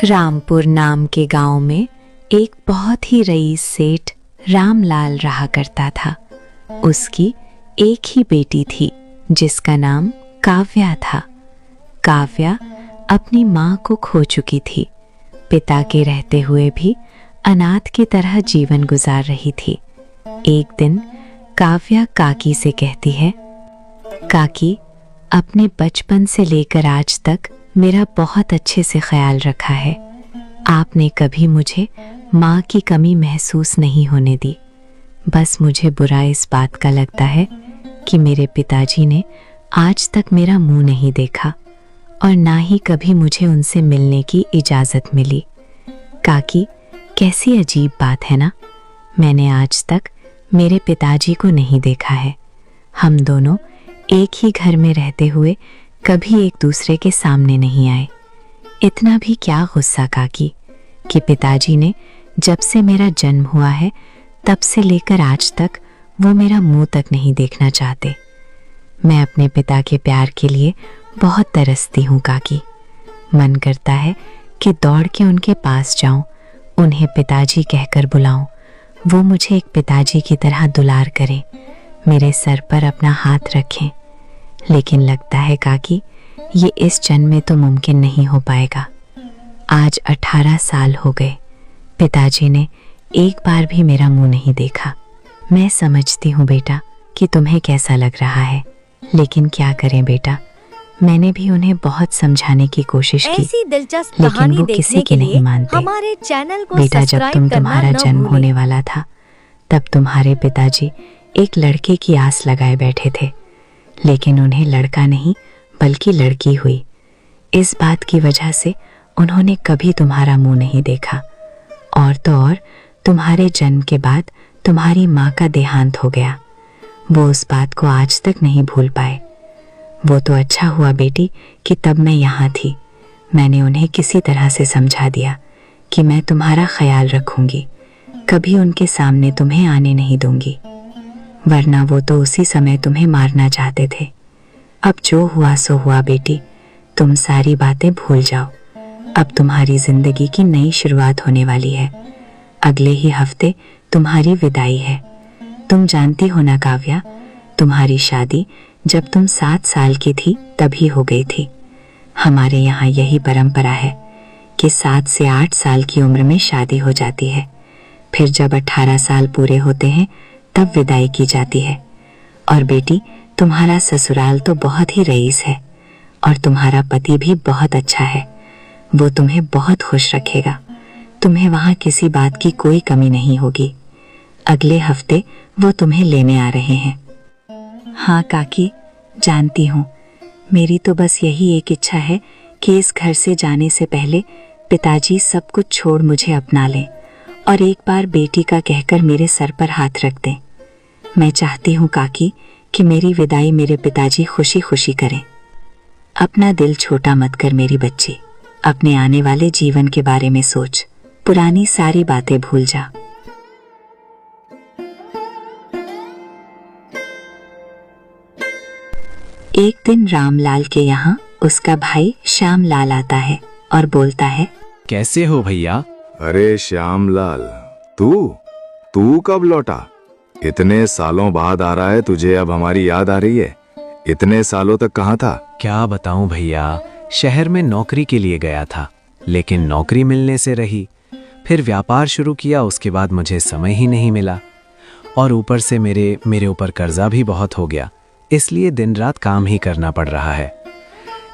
रामपुर नाम के गांव में एक बहुत ही रईस सेठ रामलाल रहा करता था। उसकी एक ही बेटी थी जिसका नाम काव्या था। काव्या अपनी माँ को खो चुकी थी। पिता के रहते हुए भी अनाथ की तरह जीवन गुजार रही थी। एक दिन काव्या काकी से कहती है, काकी, अपने बचपन से लेकर आज तक मेरा बहुत अच्छे से ख्याल रखा है। आपने कभी मुझे माँ की कमी महसूस नहीं होने दी। बस मुझे बुरा इस बात का लगता है कि मेरे पिताजी ने आज तक मेरा मुंह नहीं देखा और ना ही कभी मुझे उनसे मिलने की इजाज़त मिली। काकी, कैसी अजीब बात है ना। मैंने आज तक मेरे पिताजी को नहीं देखा है। हम दोनों एक ही घर में रहते हुए कभी एक दूसरे के सामने नहीं आए। इतना भी क्या गुस्सा काकी कि पिताजी ने जब से मेरा जन्म हुआ है तब से लेकर आज तक वो मेरा मुंह तक नहीं देखना चाहते। मैं अपने पिता के प्यार के लिए बहुत तरसती हूँ काकी। मन करता है कि दौड़ के उनके पास जाऊं, उन्हें पिताजी कहकर बुलाऊं। वो मुझे एक पिताजी की तरह दुलार करें, मेरे सर पर अपना हाथ रखें। लेकिन लगता है काकी ये इस जन्म में तो मुमकिन नहीं हो पाएगा। आज 18 साल हो गए, पिताजी ने एक बार भी मेरा मुंह नहीं देखा। मैं समझती हूँ बेटा कि तुम्हें कैसा लग रहा है, लेकिन क्या करें बेटा, मैंने भी उन्हें बहुत समझाने की कोशिश की, लेकिन वो किसी की नहीं मानते। हमारे चैनल को बेटा, जब तुम्हारा जन्म होने वाला था तब तुम्हारे पिताजी एक लड़के की आस लगाए बैठे थे, लेकिन उन्हें लड़का नहीं बल्कि लड़की हुई। इस बात की वजह से उन्होंने कभी तुम्हारा मुंह नहीं देखा। और तो और तुम्हारे जन्म के बाद तुम्हारी माँ का देहांत हो गया। वो उस बात को आज तक नहीं भूल पाए। वो तो अच्छा हुआ बेटी कि तब मैं यहाँ थी। मैंने उन्हें किसी तरह से समझा दिया कि मैं तुम्हारा ख्याल रखूंगी, कभी उनके सामने तुम्हें आने नहीं दूंगी, वरना वो तो उसी समय तुम्हें मारना चाहते थे। अब जो हुआ सो हुआ बेटी, तुम सारी बातें भूल जाओ। अब तुम्हारी जिंदगी की नई शुरुआत होने वाली है। अगले ही हफ्ते तुम्हारी विदाई है। तुम जानती हो ना काव्या, तुम्हारी शादी जब तुम 7 साल की थी तभी हो गई थी। हमारे यहाँ यही परंपरा है कि 7 से 8 साल की उम्र में शादी हो जाती है। फिर जब 18 साल पूरे होते हैं तब विदाई की जाती है। और बेटी, तुम्हारा ससुराल तो बहुत ही रईस है और तुम्हारा पति भी बहुत अच्छा है। वो तुम्हें बहुत खुश रखेगा। तुम्हें वहाँ किसी बात की कोई कमी नहीं होगी। अगले हफ्ते वो तुम्हें लेने आ रहे हैं। हाँ काकी, जानती हूँ। मेरी तो बस यही एक इच्छा है कि इस घर से जाने से पहले पिताजी सब कुछ छोड़ मुझे अपना लें और एक बार बेटी का कहकर मेरे सर पर हाथ रख दें। मैं चाहती हूँ काकी कि मेरी विदाई मेरे पिताजी खुशी खुशी करें। अपना दिल छोटा मत कर मेरी बच्ची। अपने आने वाले जीवन के बारे में सोच, पुरानी सारी बातें भूल जा। एक दिन रामलाल के यहाँ उसका भाई श्यामलाल आता है और बोलता है, कैसे हो भैया? अरे श्यामलाल, तू कब लौटा? इतने सालों बाद आ रहा है, तुझे अब हमारी याद आ रही है? इतने सालों तक कहाँ था? क्या बताऊं भैया, शहर में नौकरी के लिए गया था, लेकिन नौकरी मिलने से रही। फिर व्यापार शुरू किया, उसके बाद मुझे समय ही नहीं मिला। और ऊपर से मेरे ऊपर कर्जा भी बहुत हो गया, इसलिए दिन रात काम ही करना पड़ रहा है।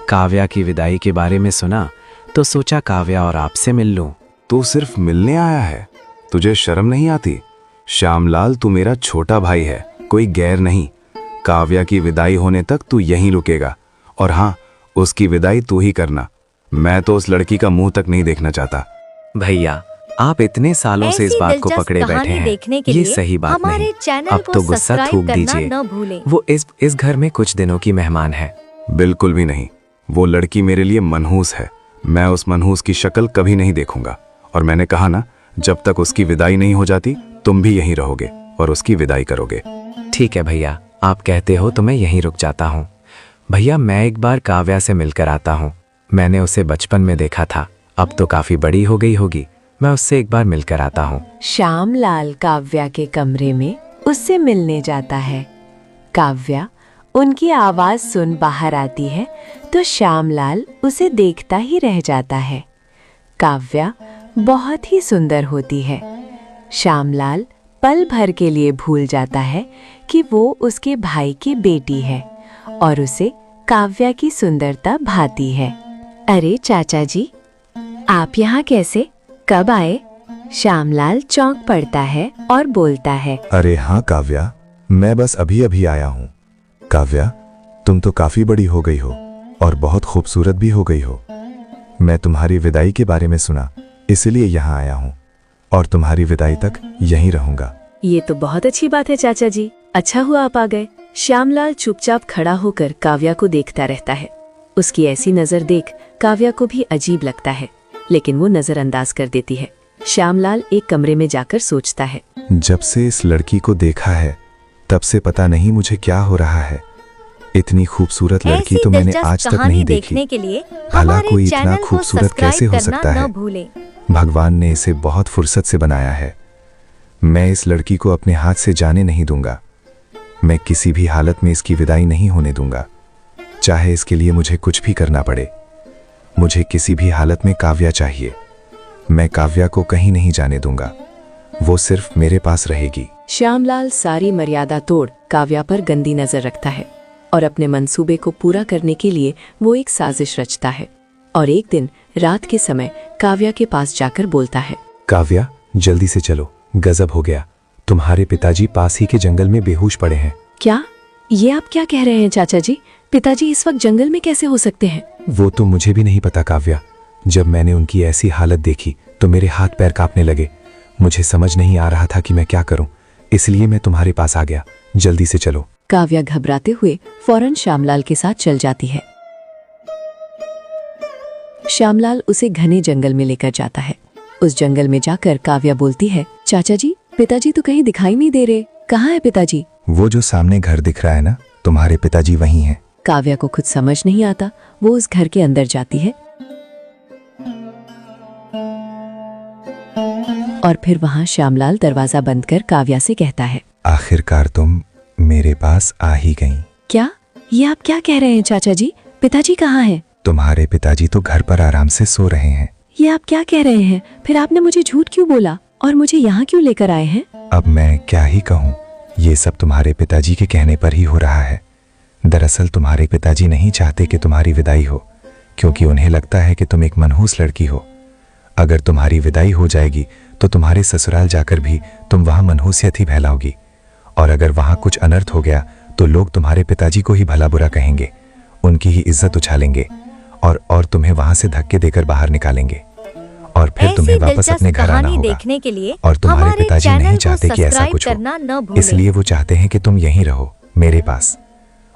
काव्या की विदाई के बारे में सुना तो सोचा काव्या और आपसे मिल लूं। तू सिर्फ मिलने आया है? तुझे शर्म नहीं आती? श्यामलाल, तू मेरा छोटा भाई है, कोई गैर नहीं। काव्या की विदाई होने तक तू यहीं रुकेगा। और हाँ, उसकी विदाई तू ही करना। मैं तो उस लड़की का मुंह तक नहीं देखना चाहता। भैया, आप इतने सालों से इस बात को पकड़े बैठे हैं, ये सही बात नहीं। अब तो गुस्सा थूक दीजिए। वो इस घर में कुछ दिनों की मेहमान है। बिल्कुल भी नहीं। वो लड़की मेरे लिए मनहूस है। मैं उस मनहूस की शक्ल कभी नहीं देखूंगा। और मैंने कहा ना, जब तक उसकी विदाई नहीं हो जाती तुम भी यहीं रहोगे और उसकी विदाई करोगे। ठीक है भैया, आप कहते हो तो मैं यहीं रुक जाता हूँ। भैया, मैं एक बार काव्या से मिलकर आता हूँ। मैंने उसे बचपन में देखा था, अब तो काफी बड़ी हो गई होगी, मैं उससे एक बार मिलकर आता हूँ। श्यामलाल काव्या के कमरे में उससे मिलने जाता है। काव्या उनकी आवाज सुन बाहर आती है तो श्यामलाल उसे देखता ही रह जाता है। काव्या बहुत ही सुंदर होती है। श्यामलाल पल भर के लिए भूल जाता है कि वो उसके भाई की बेटी है और उसे काव्या की सुंदरता भाती है। अरे चाचा जी, आप यहाँ कैसे, कब आए? श्यामलाल चौंक पड़ता है और बोलता है, अरे हाँ काव्या, मैं बस अभी अभी आया हूँ। काव्या, तुम तो काफी बड़ी हो गई हो और बहुत खूबसूरत भी हो गई हो। मैं तुम्हारी विदाई के बारे में सुना, इसलिए यहाँ आया हूँ और तुम्हारी विदाई तक यहीं रहूंगा। ये तो बहुत अच्छी बात है चाचा जी, अच्छा हुआ आप आ गए। श्यामलाल चुपचाप खड़ा होकर काव्या को देखता रहता है। उसकी ऐसी नजर देख काव्या को भी अजीब लगता है, लेकिन वो नजरअंदाज कर देती है। श्यामलाल एक कमरे में जाकर सोचता है, जब से इस लड़की को देखा है तब से पता नहीं मुझे क्या हो रहा है। इतनी खूबसूरत लड़की तो मैंने आज तक नहीं देखी। के लिए भला कोई इतना खूबसूरत कैसे हो सकता है? भगवान ने इसे बहुत फुर्सत से बनाया है। मैं इस लड़की को अपने हाथ से जाने नहीं दूंगा। मैं किसी भी हालत में इसकी विदाई नहीं होने दूंगा, चाहे इसके लिए मुझे कुछ भी करना पड़े। मुझे किसी भी हालत में काव्या चाहिए। मैं काव्या को कहीं नहीं जाने दूंगा, वो सिर्फ मेरे पास रहेगी। श्यामलाल सारी मर्यादा तोड़ काव्या पर गंदी नजर रखता है और अपने मंसूबे को पूरा करने के लिए वो एक साजिश रचता है। और एक दिन रात के समय काव्या के पास जाकर बोलता है, काव्या, जल्दी से चलो, गजब हो गया। तुम्हारे पिताजी पास ही के जंगल में बेहोश पड़े हैं। क्या? ये आप क्या कह रहे हैं चाचा जी? पिताजी इस वक्त जंगल में कैसे हो सकते हैं? वो तो मुझे भी नहीं पता काव्या। जब मैंने उनकी ऐसी हालत देखी तो मेरे हाथ पैर कांपने लगे। मुझे समझ नहीं आ रहा था कि मैं क्या करूं, इसलिए मैं तुम्हारे पास आ गया। जल्दी से चलो। काव्या घबराते हुए फौरन श्यामलाल के साथ चल जाती है। श्यामलाल उसे घने जंगल में लेकर जाता है। उस जंगल में जाकर काव्या बोलती है, चाचा जी, पिताजी तो कहीं दिखाई नहीं दे रहे, कहाँ है पिताजी? वो जो सामने घर दिख रहा है ना, तुम्हारे पिताजी वहीं हैं। काव्या को खुद समझ नहीं आता। वो उस घर के अंदर जाती है और फिर वहाँ श्यामलाल दरवाजा बंद कर काव्या से कहता है, आखिरकार तुम मेरे पास आ ही गईं। क्या? ये आप क्या कह रहे हैं चाचा जी? पिताजी कहाँ हैं? तुम्हारे पिताजी तो घर पर आराम से सो रहे हैं। ये आप क्या कह रहे हैं? फिर आपने मुझे झूठ क्यों बोला और मुझे यहाँ क्यों लेकर आए हैं? अब मैं क्या ही कहूँ, ये सब तुम्हारे पिताजी के कहने पर ही हो रहा है। दरअसल तुम्हारे पिताजी नहीं चाहते कि तुम्हारी विदाई हो, क्योंकि उन्हें लगता है कि तुम एक मनहूस लड़की हो। अगर तुम्हारी विदाई हो जाएगी तो तुम्हारे ससुराल जाकर भी तुम वहां मनहूसियत ही फैलाओगी, और अगर वहां कुछ अनर्थ हो गया तो लोग तुम्हारे पिताजी को ही भला बुरा कहेंगे, उनकी ही इज्जत उछालेंगे और तुम्हें वहां से धक्के देकर बाहर निकालेंगे, और फिर तुम्हें वापस अपने घर आना होगा। देखने के लिए और तुम्हारे पिताजी नहीं चाहते कि ऐसा कुछ हो, इसलिए वो चाहते हैं कि तुम यहीं रहो मेरे पास।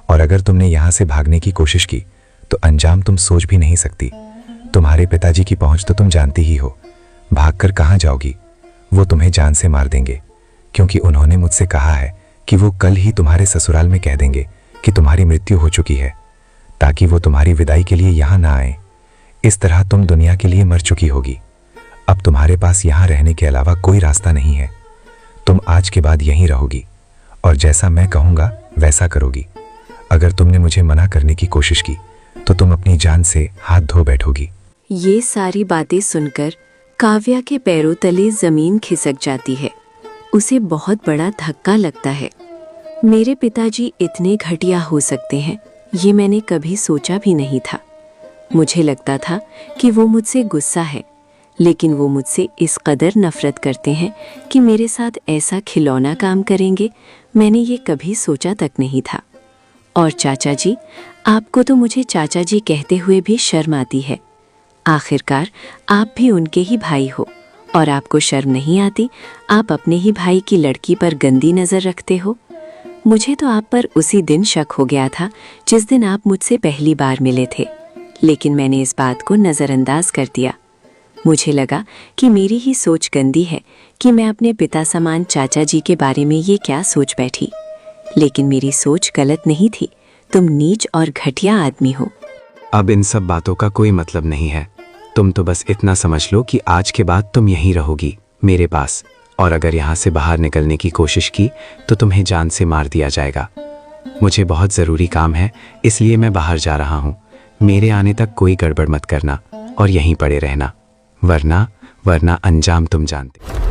और अगर तुमने यहाँ से भागने की कोशिश की तो अंजाम तुम सोच भी नहीं सकती। तुम्हारे पिताजी की पहुंच तो तुम जानती ही हो। भागकर कहाँ जाओगी? वो तुम्हें जान से मार देंगे, क्योंकि उन्होंने मुझसे कहा है कि वो कल ही तुम्हारे ससुराल में कह देंगे कि तुम्हारी मृत्यु हो चुकी है, ताकि वो तुम्हारी विदाई के लिए यहाँ ना आए। इस तरह तुम दुनिया के लिए मर चुकी होगी। अब तुम्हारे पास यहाँ रहने के अलावा कोई रास्ता नहीं है। तुम आज के बाद यहीं रहोगी और जैसा मैं कहूँगा वैसा करोगी। अगर तुमने मुझे मना करने की कोशिश की तो तुम अपनी जान से हाथ धो बैठोगी। ये सारी बातें सुनकर काव्या के पैरों तले जमीन खिसक जाती है। उसे बहुत बड़ा धक्का लगता है। मेरे पिताजी इतने घटिया हो सकते हैं, ये मैंने कभी सोचा भी नहीं था। मुझे लगता था कि वो मुझसे गुस्सा है, लेकिन वो मुझसे इस कदर नफरत करते हैं कि मेरे साथ ऐसा खिलौना काम करेंगे, मैंने ये कभी सोचा तक नहीं था। और चाचा जी, आपको तो मुझे चाचा जी कहते हुए भी शर्म आती है। आखिरकार आप भी उनके ही भाई हो, और आपको शर्म नहीं आती? आप अपने ही भाई की लड़की पर गंदी नजर रखते हो। मुझे तो आप पर उसी दिन शक हो गया था जिस दिन आप मुझसे पहली बार मिले थे, लेकिन मैंने इस बात को नजरअंदाज कर दिया। मुझे लगा कि मेरी ही सोच गंदी है कि मैं अपने पिता समान चाचा जी के बारे में ये क्या सोच बैठी, लेकिन मेरी सोच गलत नहीं थी। तुम नीच और घटिया आदमी हो। अब इन सब बातों का कोई मतलब नहीं है। तुम तो बस इतना समझ लो कि आज के बाद तुम यहीं रहोगी मेरे पास, और अगर यहाँ से बाहर निकलने की कोशिश की तो तुम्हें जान से मार दिया जाएगा। मुझे बहुत ज़रूरी काम है, इसलिए मैं बाहर जा रहा हूँ। मेरे आने तक कोई गड़बड़ मत करना और यहीं पड़े रहना, वरना अंजाम तुम जानते।